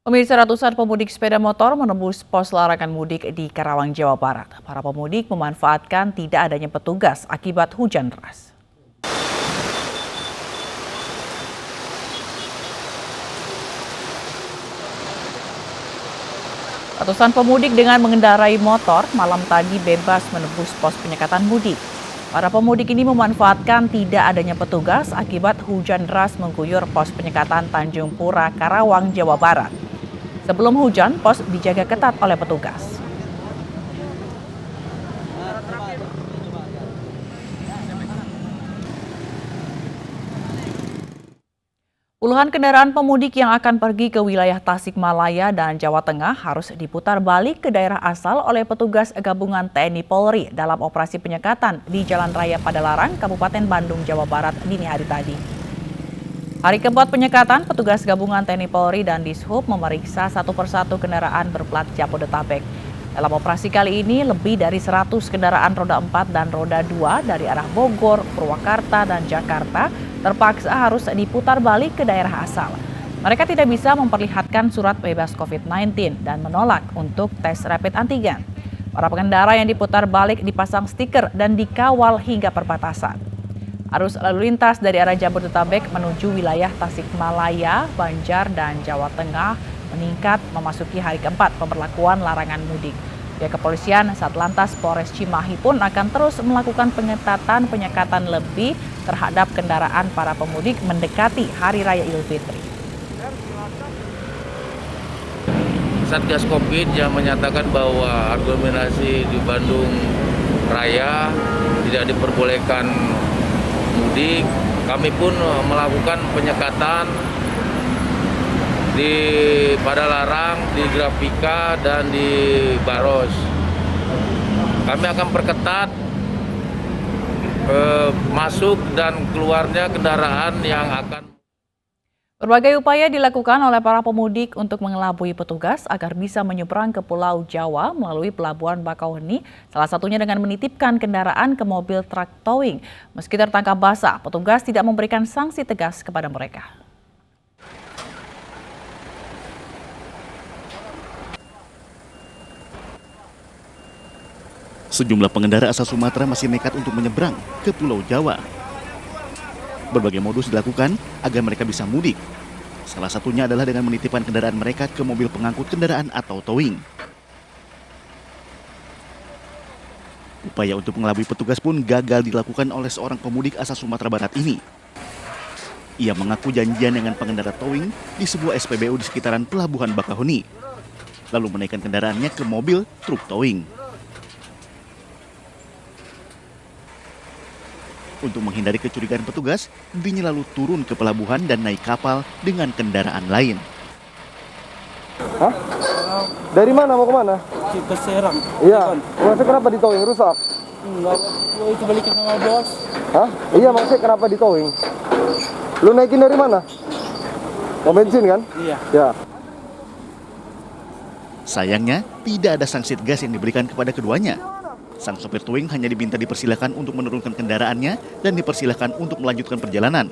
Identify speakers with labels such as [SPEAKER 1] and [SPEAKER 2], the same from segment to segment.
[SPEAKER 1] Pemirsa, ratusan pemudik sepeda motor menembus pos larangan mudik di Karawang, Jawa Barat. Para pemudik memanfaatkan tidak adanya petugas akibat hujan deras. Ratusan pemudik dengan mengendarai motor malam tadi bebas menembus pos penyekatan mudik. Para pemudik ini memanfaatkan tidak adanya petugas akibat hujan deras mengguyur pos penyekatan Tanjung Pura, Karawang, Jawa Barat. Sebelum hujan, pos dijaga ketat oleh petugas. Puluhan kendaraan pemudik yang akan pergi ke wilayah Tasikmalaya dan Jawa Tengah harus diputar balik ke daerah asal oleh petugas gabungan TNI Polri dalam operasi penyekatan di Jalan Raya Padalarang, Kabupaten Bandung, Jawa Barat dini hari tadi. Hari keempat penyekatan, petugas gabungan TNI Polri dan Dishub memeriksa satu persatu kendaraan berplat Jabodetabek. Dalam operasi kali ini, lebih dari 100 kendaraan roda 4 dan roda 2 dari arah Bogor, Purwakarta, dan Jakarta terpaksa harus diputar balik ke daerah asal. Mereka tidak bisa memperlihatkan surat bebas COVID-19 dan menolak untuk tes rapid antigen. Para pengendara yang diputar balik dipasang stiker dan dikawal hingga perbatasan. Arus lalu lintas dari arah Jabodetabek menuju wilayah Tasikmalaya, Banjar, dan Jawa Tengah meningkat memasuki hari keempat pemberlakuan larangan mudik. Pihak kepolisian Satlantas Polres Cimahi pun akan terus melakukan pengetatan penyekatan lebih terhadap kendaraan para pemudik mendekati Hari Raya Idul Fitri.
[SPEAKER 2] Satgas Covid yang menyatakan bahwa aglomerasi di Bandung Raya tidak diperbolehkan mudik. Kami pun melakukan penyekatan di Padalarang, di Grafika, dan di Baros. Kami akan perketat masuk dan keluarnya kendaraan yang akan.
[SPEAKER 1] Berbagai upaya dilakukan oleh para pemudik untuk mengelabui petugas agar bisa menyeberang ke Pulau Jawa melalui Pelabuhan Bakauheni, salah satunya dengan menitipkan kendaraan ke mobil truk towing. Meski tertangkap basah, petugas tidak memberikan sanksi tegas kepada mereka.
[SPEAKER 3] Sejumlah pengendara asal Sumatera masih nekat untuk menyeberang ke Pulau Jawa. Berbagai modus dilakukan agar mereka bisa mudik. Salah satunya adalah dengan menitipkan kendaraan mereka ke mobil pengangkut kendaraan atau towing. Upaya untuk mengelabui petugas pun gagal dilakukan oleh seorang pemudik asal Sumatera Barat ini. Ia mengaku janjian dengan pengendara towing di sebuah SPBU di sekitaran Pelabuhan Bakauheni, lalu menaikkan kendaraannya ke mobil truk towing. Untuk menghindari kecurigaan petugas, dirinya lalu turun ke pelabuhan dan naik kapal dengan kendaraan lain.
[SPEAKER 4] Hah? Dari mana mau ke mana?
[SPEAKER 5] Ke Serang.
[SPEAKER 4] Iya. Maksudnya kenapa di towing rusak?
[SPEAKER 5] Enggak, itu balikin sama bos.
[SPEAKER 4] Hah? Iya, maksudnya kenapa di towing? Lu naikin dari mana? Mau bensin kan?
[SPEAKER 5] Iya.
[SPEAKER 4] Ya.
[SPEAKER 3] Sayangnya, tidak ada sanksi tegas yang diberikan kepada keduanya. Sang sopir towing hanya diminta dipersilakan untuk menurunkan kendaraannya dan dipersilakan untuk melanjutkan perjalanan.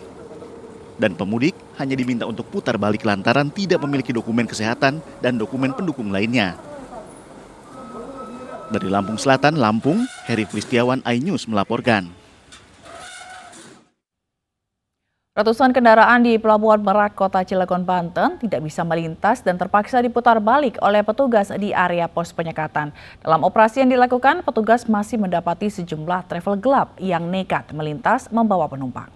[SPEAKER 3] Dan pemudik hanya diminta untuk putar balik lantaran tidak memiliki dokumen kesehatan dan dokumen pendukung lainnya. Dari Lampung Selatan, Lampung, Heri Kristiawan, iNews melaporkan.
[SPEAKER 1] Ratusan kendaraan di Pelabuhan Merak, Kota Cilegon, Banten tidak bisa melintas dan terpaksa diputar balik oleh petugas di area pos penyekatan. Dalam operasi yang dilakukan, petugas masih mendapati sejumlah travel gelap yang nekat melintas membawa penumpang.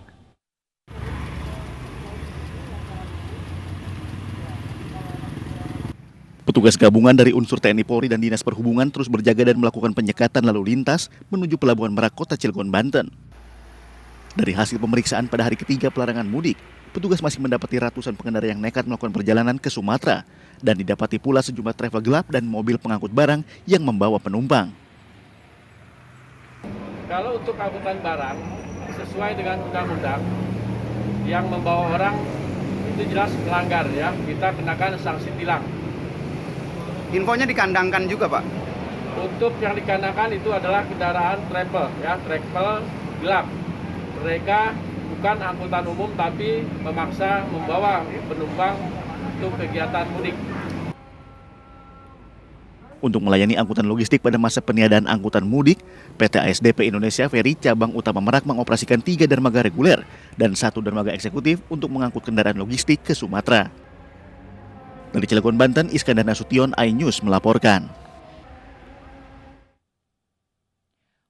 [SPEAKER 3] Petugas gabungan dari unsur TNI Polri dan Dinas Perhubungan terus berjaga dan melakukan penyekatan lalu lintas menuju Pelabuhan Merak, Kota Cilegon, Banten. Dari hasil pemeriksaan pada hari ketiga pelarangan mudik, petugas masih mendapati ratusan pengendara yang nekat melakukan perjalanan ke Sumatera dan didapati pula sejumlah travel gelap dan mobil pengangkut barang yang membawa penumpang.
[SPEAKER 6] Kalau untuk angkutan barang sesuai dengan undang-undang yang membawa orang itu jelas melanggar ya, kita kenakan sanksi tilang.
[SPEAKER 7] Infonya dikandangkan juga, Pak?
[SPEAKER 6] Untuk yang dikandangkan itu adalah kendaraan travel ya, travel gelap. Mereka bukan angkutan umum tapi memaksa membawa penumpang untuk kegiatan mudik.
[SPEAKER 3] Untuk melayani angkutan logistik pada masa peniadaan angkutan mudik, PT ASDP Indonesia Ferry Cabang Utama Merak mengoperasikan 3 dermaga reguler dan 1 dermaga eksekutif untuk mengangkut kendaraan logistik ke Sumatera. Dari Cilegon, Banten, Iskandar Nasution, iNews melaporkan.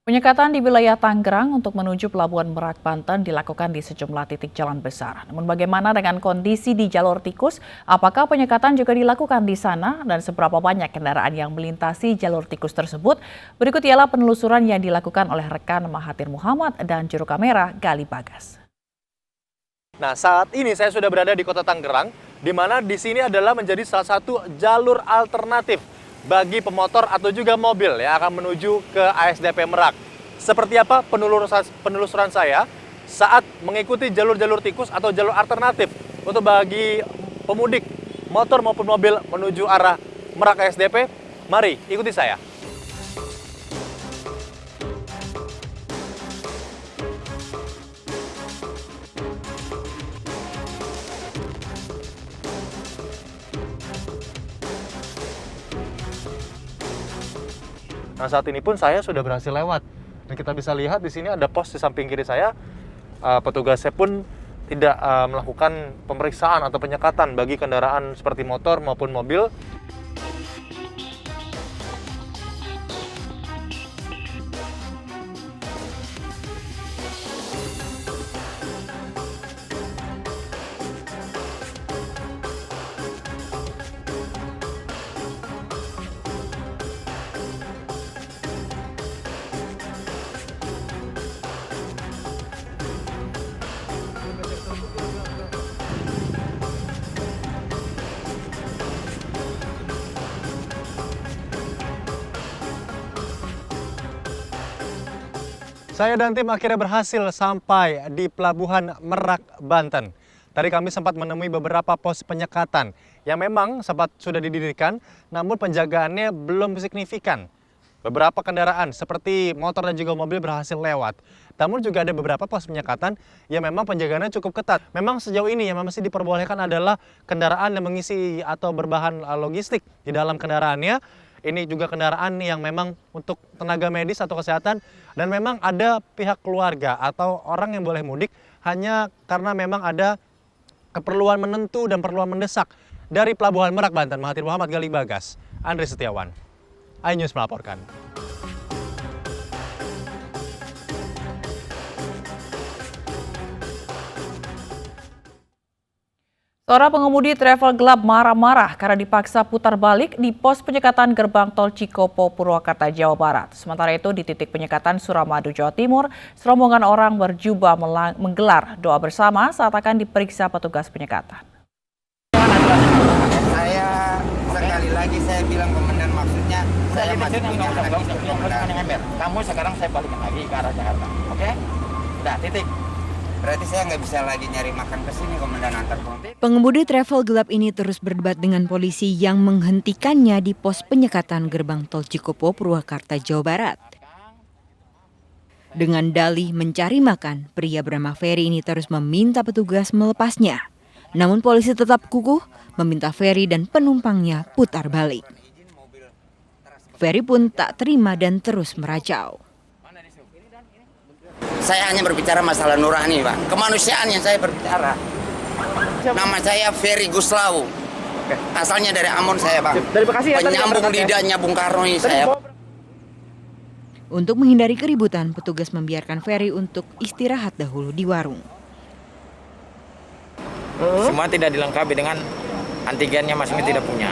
[SPEAKER 1] Penyekatan di wilayah Tangerang untuk menuju Pelabuhan Merak, Banten dilakukan di sejumlah titik jalan besar. Namun bagaimana dengan kondisi di jalur tikus? Apakah penyekatan juga dilakukan di sana? Dan seberapa banyak kendaraan yang melintasi jalur tikus tersebut? Berikut ialah penelusuran yang dilakukan oleh rekan Mahathir Muhammad dan juru kamera Gali Bagas.
[SPEAKER 8] Nah, saat ini saya sudah berada di Kota Tangerang, di mana di sini adalah menjadi salah satu jalur alternatif bagi pemotor atau juga mobil yang akan menuju ke ASDP Merak. Seperti apa penelusuran saya saat mengikuti jalur-jalur tikus atau jalur alternatif untuk bagi pemudik motor maupun mobil menuju arah Merak ASDP. Mari ikuti saya. Nah, saat ini pun saya sudah berhasil lewat. Dan kita bisa lihat di sini ada pos di samping kiri saya. Petugasnya pun tidak melakukan pemeriksaan atau penyekatan bagi kendaraan seperti motor maupun mobil. Saya dan tim akhirnya berhasil sampai di Pelabuhan Merak, Banten. Tadi kami sempat menemui beberapa pos penyekatan yang memang sempat sudah didirikan, namun penjagaannya belum signifikan. Beberapa kendaraan seperti motor dan juga mobil berhasil lewat. Namun juga ada beberapa pos penyekatan yang memang penjagaannya cukup ketat. Memang sejauh ini yang masih diperbolehkan adalah kendaraan yang mengisi atau berbahan logistik di dalam kendaraannya. Ini juga kendaraan yang memang untuk tenaga medis atau kesehatan, dan memang ada pihak keluarga atau orang yang boleh mudik hanya karena memang ada keperluan menentu dan perluan mendesak. Dari Pelabuhan Merak, Banten, Mahathir Muhammad, Gali Bagas, Andre Setiawan, iNews melaporkan.
[SPEAKER 1] Seorang pengemudi travel gelap marah-marah karena dipaksa putar balik di pos penyekatan gerbang tol Cikopo, Purwakarta, Jawa Barat. Sementara itu di titik penyekatan Suramadu, Jawa Timur, serombongan orang berjubah menggelar doa bersama saat akan diperiksa petugas penyekatan.
[SPEAKER 9] Saya sekali lagi saya bilang komandan, maksudnya saya masih punya hak itu komandan. Kamu sekarang saya balikin lagi ke arah Jakarta, oke? Udah, titik. Berarti saya nggak bisa lagi nyari makan ke sini, komandan, antar konti.
[SPEAKER 10] Pengemudi travel gelap ini terus berdebat dengan polisi yang menghentikannya di pos penyekatan gerbang tol Cikopo, Purwakarta, Jawa Barat. Dengan dalih mencari makan, pria bernama Ferry ini terus meminta petugas melepasnya. Namun polisi tetap kukuh meminta Ferry dan penumpangnya putar balik. Ferry pun tak terima dan terus meracau.
[SPEAKER 9] Saya hanya berbicara masalah nurani, Pak. Kemanusiaan yang saya berbicara. Nama saya Ferry Guslaw. Asalnya dari Ambon saya, Bang. Dari Bekasi ya? Penyambung lidahnya Bung Karno ini saya.
[SPEAKER 10] Untuk menghindari keributan, petugas membiarkan Ferry untuk istirahat dahulu di warung.
[SPEAKER 11] Semua tidak dilengkapi dengan antigennya, masing-masing tidak punya.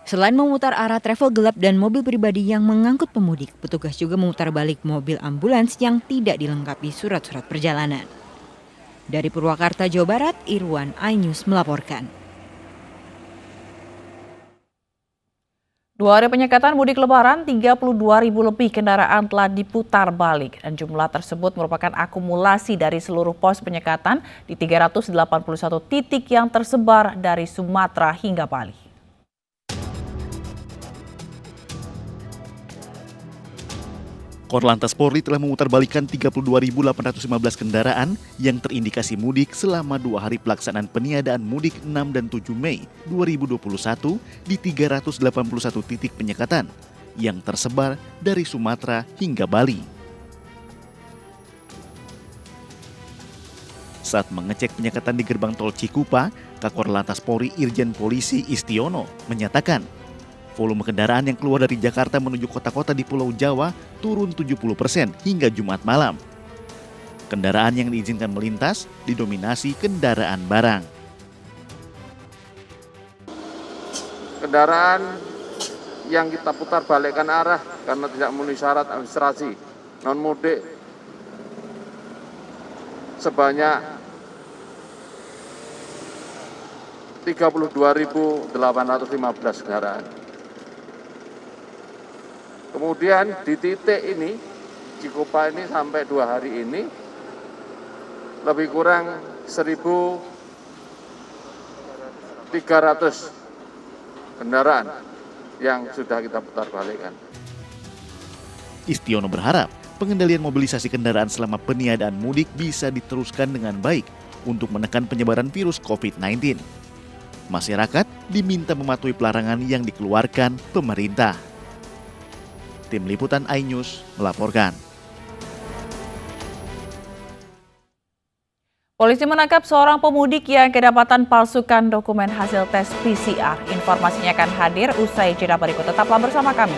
[SPEAKER 10] Selain memutar arah travel gelap dan mobil pribadi yang mengangkut pemudik, petugas juga memutar balik mobil ambulans yang tidak dilengkapi surat-surat perjalanan. Dari Purwakarta, Jawa Barat, Irwan, iNews melaporkan.
[SPEAKER 1] 2 hari penyekatan mudik lebaran, 32.000 lebih kendaraan telah diputar balik. Dan jumlah tersebut merupakan akumulasi dari seluruh pos penyekatan di 381 titik yang tersebar dari Sumatera hingga Bali.
[SPEAKER 3] Korlantas Polri telah memutarbalikkan 32.815 kendaraan yang terindikasi mudik selama 2 hari pelaksanaan peniadaan mudik 6 dan 7 Mei 2021 di 381 titik penyekatan yang tersebar dari Sumatera hingga Bali. Saat mengecek penyekatan di gerbang tol Cikupa, Kakor Lantas Polri Irjen Polisi Istiono menyatakan volume kendaraan yang keluar dari Jakarta menuju kota-kota di Pulau Jawa turun 70% hingga Jumat malam. Kendaraan yang diizinkan melintas didominasi kendaraan barang.
[SPEAKER 2] Kendaraan yang kita putar balikkan arah karena tidak memenuhi syarat administrasi non mudik sebanyak 32.815 kendaraan. Kemudian di titik ini, Cikupa ini sampai 2 hari ini, lebih kurang 1.300 kendaraan yang sudah kita putar balikkan.
[SPEAKER 3] Istiono berharap pengendalian mobilisasi kendaraan selama peniadaan mudik bisa diteruskan dengan baik untuk menekan penyebaran virus COVID-19. Masyarakat diminta mematuhi pelarangan yang dikeluarkan pemerintah. Tim Liputan iNews melaporkan.
[SPEAKER 1] Polisi menangkap seorang pemudik yang kedapatan palsukan dokumen hasil tes PCR. Informasinya akan hadir usai jeda berikut. Tetaplah bersama kami.